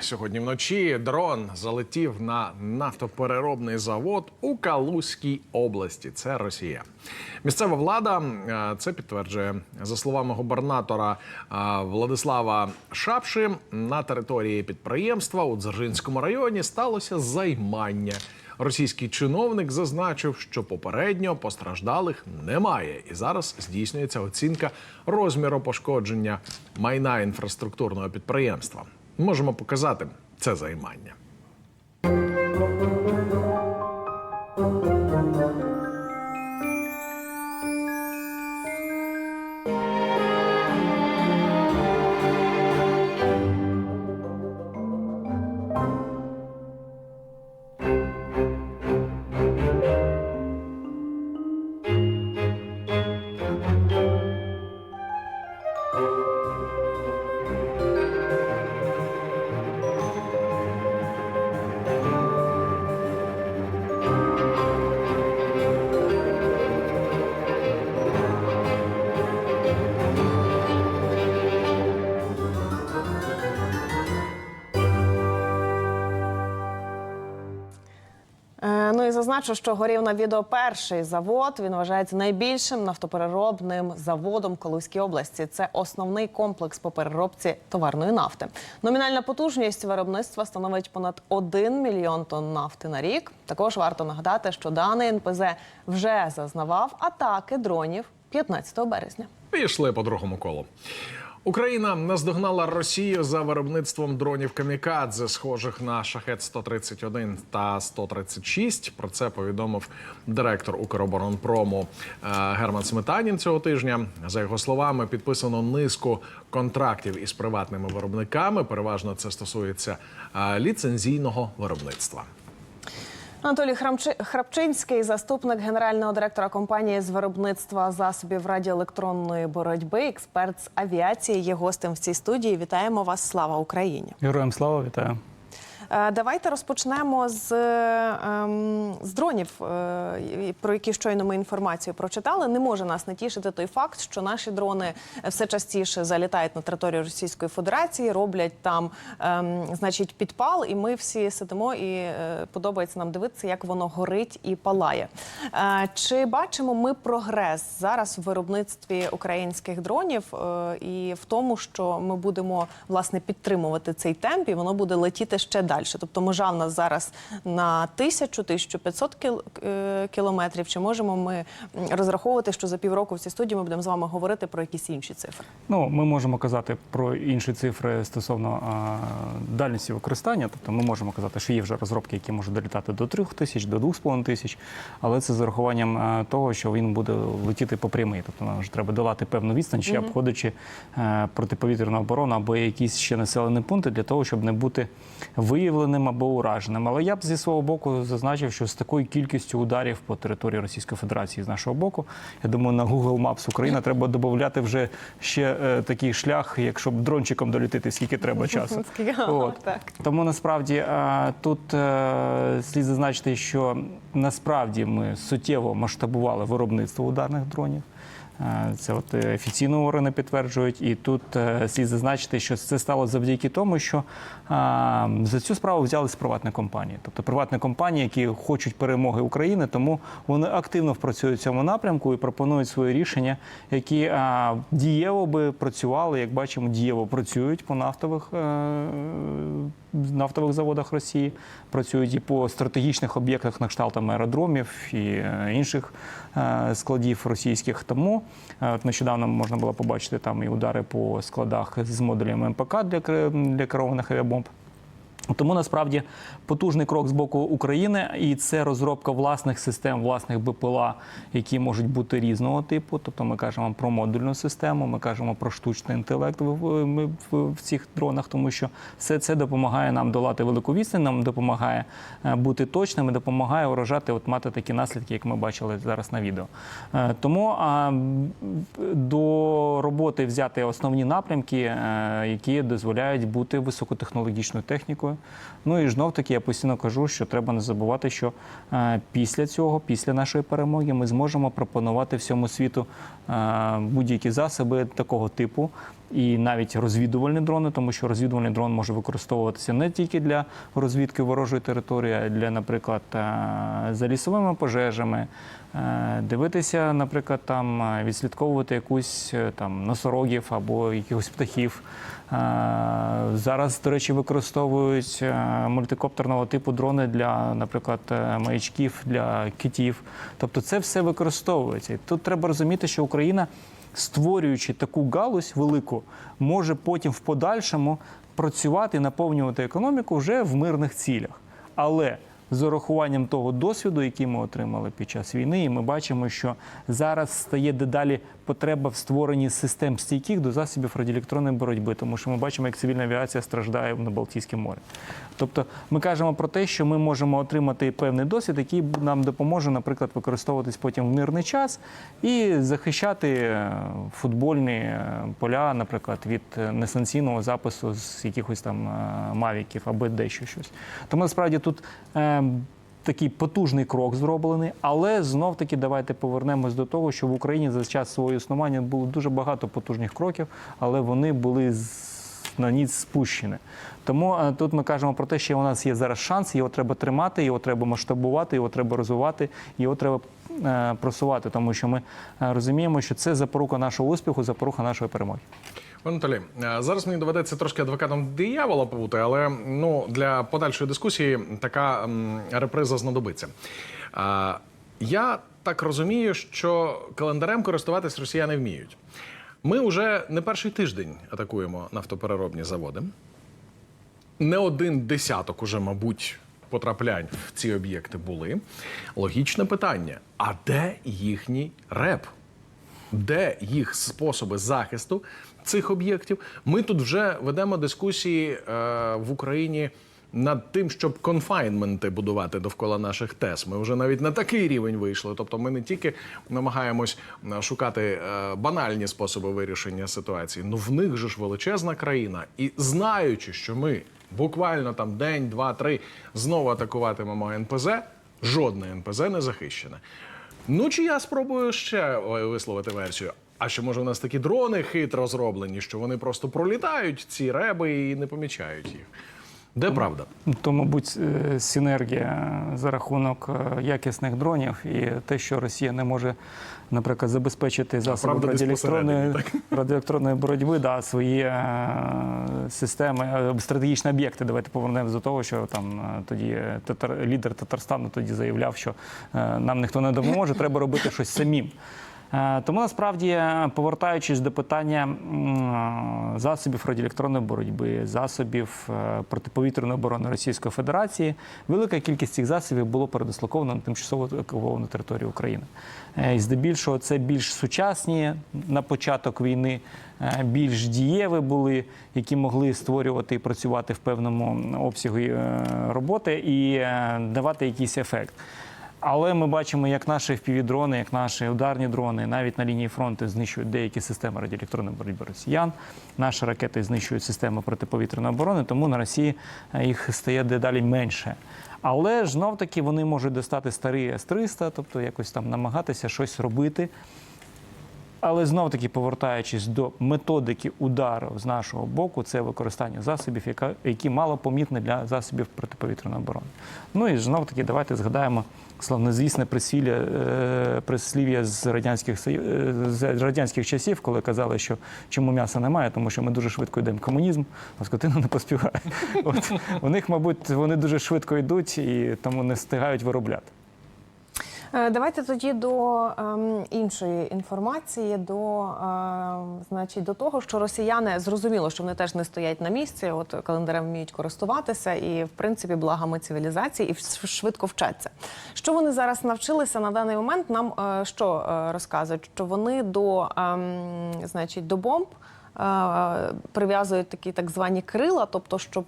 Сьогодні вночі дрон залетів на нафтопереробний завод у Калузькій області. Це Росія. Місцева влада це підтверджує. За словами губернатора Владислава Шапши, на території підприємства у Дзержинському районі сталося займання. Російський чиновник зазначив, що попередньо постраждалих немає. І зараз здійснюється оцінка розміру пошкодження майна інфраструктурного підприємства. Можемо показати це займання. Ну і зазначу, що горів на відео перший завод. Він вважається найбільшим нафтопереробним заводом Калузької області. Це основний комплекс по переробці товарної нафти. Номінальна потужність виробництва становить понад 1 мільйон тонн нафти на рік. Також варто нагадати, що даний НПЗ вже зазнавав атаки дронів 15 березня. Пішли по другому колу. Україна наздогнала Росію за виробництвом дронів «Камікадзе», схожих на «Шахет-131» та «136». Про це повідомив директор «Укроборонпрому» Герман Сметанін цього тижня. За його словами, підписано низку контрактів із приватними виробниками. Переважно це стосується ліцензійного виробництва. Анатолій Храпчинський, заступник генерального директора компанії з виробництва засобів радіоелектронної боротьби, експерт з авіації, є гостем в цій студії. Вітаємо вас! Слава Україні! Героям слава, вітаю! Давайте розпочнемо з дронів, про які щойно ми інформацію прочитали. Не може нас не тішити той факт, що наші дрони все частіше залітають на територію Російської Федерації, роблять там, значить, підпал, і ми всі сидимо і подобається нам дивитися, як воно горить і палає. Чи бачимо ми прогрес зараз в виробництві українських дронів і в тому, що ми будемо, власне, підтримувати цей темп, і воно буде летіти ще далі? Тобто межа в нас зараз на 1000-1500 кілометрів. Чи можемо ми розраховувати, що за півроку в цій студії ми будемо з вами говорити про якісь інші цифри? Ну, ми можемо казати про інші цифри стосовно дальності використання. Тобто ми можемо казати, що є вже розробки, які можуть долітати до 3000, до 2500, але це з урахуванням того, що він буде летіти по прямій. Тобто нам вже треба долати певну відстань, чи обходячи протиповітряну оборону або якісь ще населені пункти для того, щоб не бути виявленим або ураженим. Але я б зі свого боку зазначив, що з такою кількістю ударів по території Російської Федерації з нашого боку, я думаю, на Google Maps Україна треба додати вже ще такий шлях, якщо б дрончиком долітити, скільки треба часу. Тому насправді тут слід зазначити, що насправді ми суттєво масштабували виробництво ударних дронів. Це от офіційно органи підтверджують. І тут слід зазначити, що це стало завдяки тому, що за цю справу взялись приватні компанії. Тобто приватні компанії, які хочуть перемоги України, тому вони активно працюють в цьому напрямку і пропонують свої рішення, які дієво би працювали, як бачимо, дієво працюють по нафтових заводах Росії, працюють і по стратегічних об'єктах на кшталт аеродромів і інших складів російських. Тому нещодавно можна було побачити там і удари по складах з модулями МПК для керованих авіабомб. Тому, насправді, потужний крок з боку України, і це розробка власних систем, власних БПЛА, які можуть бути різного типу. Тобто ми кажемо про модульну систему, ми кажемо про штучний інтелект в цих дронах, тому що все це допомагає нам долати велику відстань, нам допомагає бути точним і допомагає уражати, от мати такі наслідки, як ми бачили зараз на відео. Тому до роботи взяти основні напрямки, які дозволяють бути високотехнологічною технікою. Ну і знов-таки я постійно кажу, що треба не забувати, що після цього, після нашої перемоги, ми зможемо пропонувати всьому світу будь-які засоби такого типу, і навіть розвідувальні дрони, тому що розвідувальний дрон може використовуватися не тільки для розвідки ворожої території, а й для, наприклад, за лісовими пожежами, дивитися, наприклад, там, відслідковувати якусь там носорогів або якихось птахів. Зараз, до речі, використовують мультикоптерного типу дрони для, наприклад, маячків, для китів. Тобто це все використовується. І тут треба розуміти, що Україна, створюючи таку галузь велику, може потім в подальшому працювати і наповнювати економіку вже в мирних цілях. Але з урахуванням того досвіду, який ми отримали під час війни, і ми бачимо, що зараз стає дедалі потреба в створенні систем стійких до засобів радіоелектронної боротьби, тому що ми бачимо, як цивільна авіація страждає на Балтійському морі. Тобто ми кажемо про те, що ми можемо отримати певний досвід, який нам допоможе, наприклад, використовуватись потім в мирний час і захищати футбольні поля, наприклад, від несанкційного запису з якихось там мавіків або дещо щось. Тому насправді тут такий потужний крок зроблений, але знов-таки давайте повернемось до того, що в Україні за час свого існування було дуже багато потужних кроків, але вони були на ніц спущені. Тому тут ми кажемо про те, що у нас є зараз шанс, його треба тримати, його треба масштабувати, його треба розвивати, його треба просувати, тому що ми розуміємо, що це запорука нашого успіху, запорука нашої перемоги. Пане Анатолій, зараз мені доведеться трошки адвокатом диявола побути, але для подальшої дискусії така реприза знадобиться. Я так розумію, що календарем користуватись росіяни вміють. Ми вже не перший тиждень атакуємо нафтопереробні заводи. Не один десяток уже, мабуть, потраплянь в ці об'єкти були. Логічне питання, а де їхній РЕП? Де їх способи захисту цих об'єктів? Ми тут вже ведемо дискусії в Україні над тим, щоб конфайнменти будувати довкола наших ТЕС. Ми вже навіть на такий рівень вийшли. Тобто ми не тільки намагаємось шукати банальні способи вирішення ситуації, ну в них же ж величезна країна. І знаючи, що ми буквально там день, два, три знову атакуватимемо НПЗ, жодне НПЗ не захищене. Ну, чи я спробую ще висловити версію? А що, може, у нас такі дрони хитро зроблені, що вони просто пролітають, ці реби, і не помічають їх? Де правда? То, мабуть, синергія за рахунок якісних дронів і те, що Росія не може, наприклад, забезпечити засоби радіоелектронної боротьби, свої системи, стратегічні об'єкти. Давайте повернемось до того, що там тоді лідер Татарстану тоді заявляв, що нам ніхто не допоможе, треба робити щось самим. Тому, насправді, повертаючись до питання засобів радіоелектронної боротьби, засобів протиповітряної оборони Російської Федерації, велика кількість цих засобів було передислоковано на тимчасово окуповану територію України. І здебільшого це більш сучасні на початок війни, більш дієві були, які могли створювати і працювати в певному обсязі роботи і давати якийсь ефект. Але ми бачимо, як наші FPV-дрони, як наші ударні дрони навіть на лінії фронту знищують деякі системи радіоелектронної боротьби росіян. Наші ракети знищують системи протиповітряної оборони, тому на Росії їх стає дедалі менше. Але ж знов-таки вони можуть достати старі С-300, тобто якось там намагатися щось робити. Але знов-таки, повертаючись до методики удару з нашого боку, це використання засобів, які малопомітні для засобів протиповітряної оборони. Ну і знов-таки давайте згадаємо славнозвісне прислів'я з радянських часів, коли казали, що чому м'яса немає, тому що ми дуже швидко йдемо в комунізм, а скотина не поспіває. От, у них, мабуть, вони дуже швидко йдуть і тому не встигають виробляти. Давайте тоді до іншої інформації, до того, що росіяни, зрозуміло, що вони теж не стоять на місці, от календарем вміють користуватися і, в принципі, благами цивілізації, і швидко вчаться. Що вони зараз навчилися на даний момент, нам що розказують? Що вони до бомб прив'язують такі так звані крила, тобто, щоб,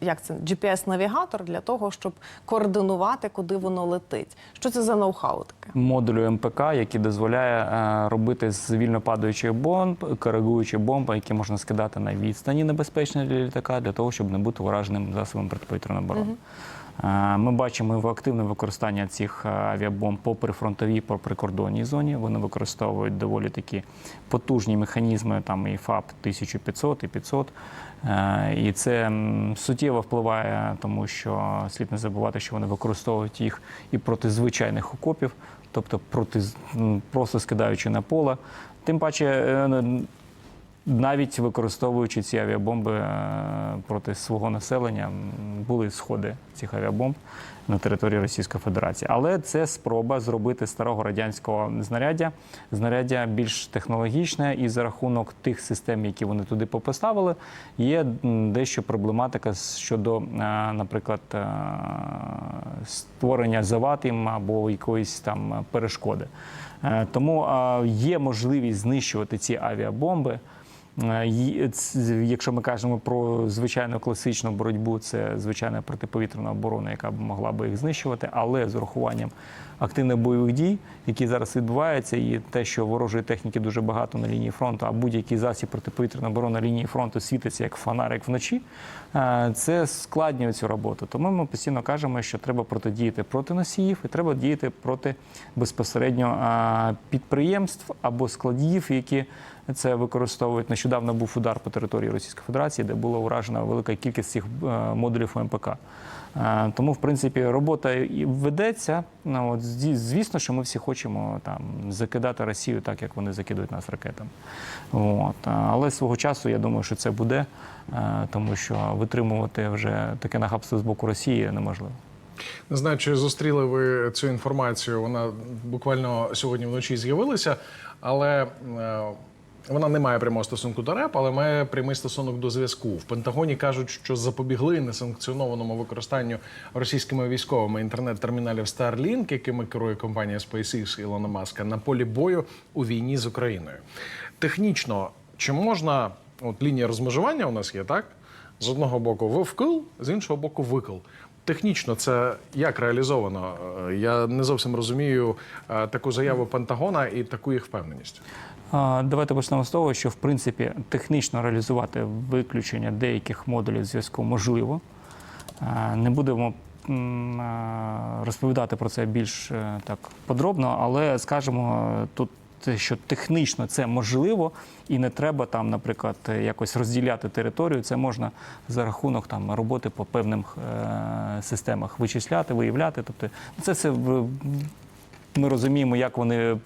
GPS-навігатор для того, щоб координувати, куди воно летить. Що це за ноу-хау таке? Модулю МПК, який дозволяє робити з вільно падаючих бомб, коригуючі бомби, які можна скидати на відстані небезпечні для літака, для того, щоб не бути ураженим засобом протиповітряної оборони. Ми бачимо активне використання цих авіабомб по прифронтовій, по прикордонній зоні. Вони використовують доволі такі потужні механізми, там і ФАП 1500, і 500. І це суттєво впливає, тому що слід не забувати, що вони використовують їх і проти звичайних окопів, тобто просто скидаючи на поле. Тим паче, навіть використовуючи ці авіабомби проти свого населення, були сходи цих авіабомб на території Російської Федерації. Але це спроба зробити старого радянського знаряддя більш технологічне, і за рахунок тих систем, які вони туди поставили, є дещо проблематика щодо, наприклад, створення завад їм або якоїсь там перешкоди. Тому є можливість знищувати ці авіабомби. Якщо ми кажемо про звичайну класичну боротьбу, це звичайна протиповітряна оборона, яка б могла би їх знищувати, але з урахуванням активних бойових дій, які зараз відбуваються, і те, що ворожої техніки дуже багато на лінії фронту, а будь-який засіб протиповітряної оборони на лінії фронту світиться як фонарик вночі, це складнює цю роботу. Тому ми постійно кажемо, що треба протидіяти проти носіїв і треба діяти проти безпосередньо підприємств або складів, які це використовують. Нещодавно був удар по території Російської Федерації, де була уражена велика кількість цих модулів МПК. Тому, в принципі, робота ведеться. Звісно, що ми всі хочемо там закидати Росію так, як вони закидують нас ракетами. Але свого часу, я думаю, що це буде, тому що витримувати вже таке нахабство з боку Росії неможливо. Не знаю, чи зустріли ви цю інформацію, вона буквально сьогодні вночі з'явилася, але вона не має прямого стосунку до РЕП, але має прямий стосунок до зв'язку. В Пентагоні кажуть, що запобігли несанкціонованому використанню російськими військовими інтернет-терміналів Starlink, якими керує компанія SpaceX Ілона Маска, на полі бою у війні з Україною. Технічно, чи можна, от лінія розмежування у нас є, так? З одного боку вкл, з іншого боку викл. Технічно це як реалізовано? Я не зовсім розумію таку заяву Пентагона і таку їх впевненість. Давайте почнемо з того, що, в принципі, технічно реалізувати виключення деяких модулів зв'язку можливо. Не будемо розповідати про це більш так подробно, але скажемо тут, що технічно це можливо і не треба там, наприклад, якось розділяти територію. Це можна за рахунок там роботи по певним системах вичисляти, виявляти. Тобто це все ми розуміємо, як вони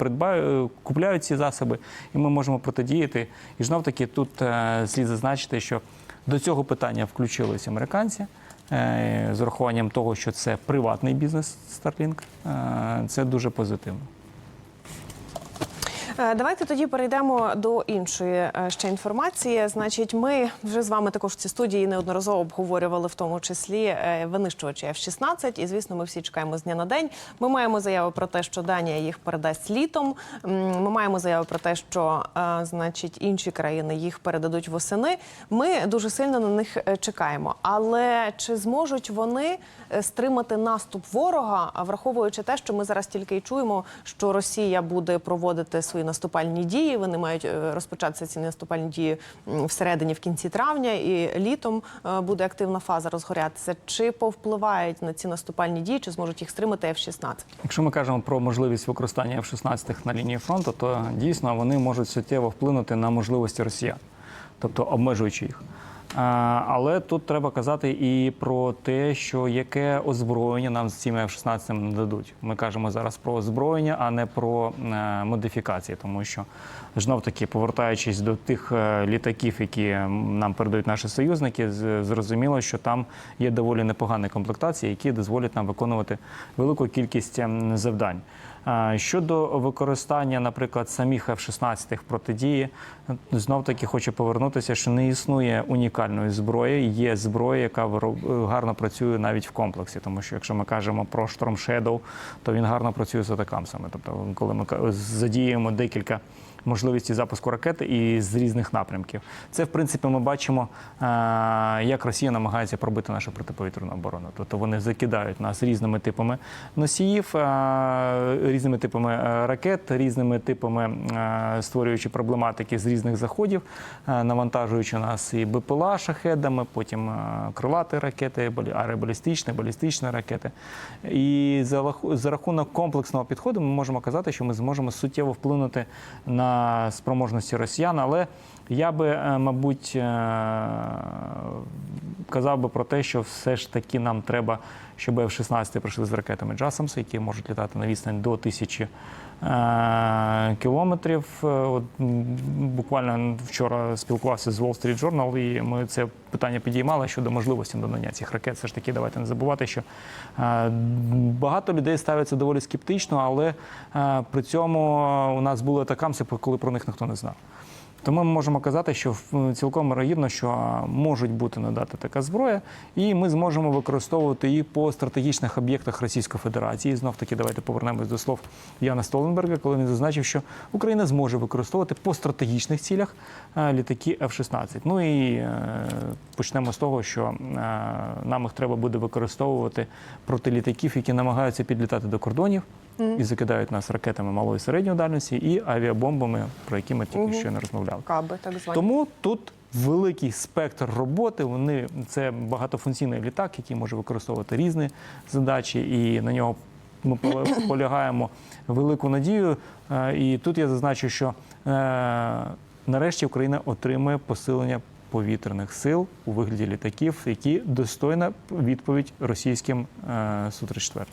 купляють ці засоби, і ми можемо протидіяти. І знов-таки тут слід зазначити, що до цього питання включились американці з урахуванням того, що це приватний бізнес Starlink. Це дуже позитивно. Давайте тоді перейдемо до іншої ще інформації. Значить, ми вже з вами також в цій студії неодноразово обговорювали в тому числі винищувачі F-16. І, звісно, ми всі чекаємо з дня на день. Ми маємо заяву про те, що Данія їх передасть літом. Ми маємо заяву про те, що, значить, інші країни їх передадуть восени. Ми дуже сильно на них чекаємо. Але чи зможуть вони стримати наступ ворога, враховуючи те, що ми зараз тільки й чуємо, що Росія буде проводити свої наступальні дії, вони мають розпочатися ці наступальні дії в кінці травня, і літом буде активна фаза розгорятися. Чи повпливають на ці наступальні дії, чи зможуть їх стримати F-16? Якщо ми кажемо про можливість використання F-16 на лінії фронту, то дійсно вони можуть суттєво вплинути на можливості росіян, тобто обмежуючи їх. Але тут треба казати і про те, що яке озброєння нам з цими F-16 нададуть. Ми кажемо зараз про озброєння, а не про модифікації, тому що, знов-таки, повертаючись до тих літаків, які нам передають наші союзники, зрозуміло, що там є доволі непогані комплектації, які дозволять нам виконувати велику кількість завдань. Щодо використання, наприклад, самих F-16 в протидії, знов-таки хочу повернутися, що не існує унікальної зброї. Є зброя, яка гарно працює навіть в комплексі. Тому що, якщо ми кажемо про Storm Shadow, то він гарно працює з атакамсами. Тобто, коли ми задіємо декілька можливості запуску ракет і з різних напрямків. Це, в принципі, ми бачимо, як Росія намагається пробити нашу протиповітряну оборону. Тобто вони закидають нас різними типами носіїв, різними типами ракет, різними типами створюючи проблематики з різних заходів, навантажуючи нас і БПЛА шахедами, потім крилаті ракети, аеробалістичні, балістичні ракети. І за рахунок комплексного підходу ми можемо казати, що ми зможемо суттєво вплинути на спроможності росіян, але я би, мабуть, казав би про те, що все ж таки нам треба, щоб F-16 прийшли з ракетами JASSM, які можуть літати на відстань до 1000 кілометрів. От, буквально вчора спілкувався з Wall Street Journal, і ми це питання підіймали щодо можливості надання цих ракет. Все ж таки, давайте не забувати, що багато людей ставляться доволі скептично, але при цьому у нас були атакамси, коли про них ніхто не знав. Тому ми можемо казати, що цілком вірогідно, що можуть бути надати така зброя, і ми зможемо використовувати її по стратегічних об'єктах Російської Федерації. Знов-таки, давайте повернемось до слов Яна Столтенберга, коли він зазначив, що Україна зможе використовувати по стратегічних цілях літаки F-16. Ну і почнемо з того, що нам їх треба буде використовувати проти літаків, які намагаються підлітати до кордонів, і закидають нас ракетами малої і середньої дальності і авіабомбами, про які ми тільки що не розмовляли. Каби, так звані. Тому тут великий спектр роботи. Це багатофункційний літак, який може використовувати різні задачі, і на нього ми полягаємо велику надію. І тут я зазначу, що нарешті Україна отримує посилення повітряних сил у вигляді літаків, які достойна відповідь російським Су-34.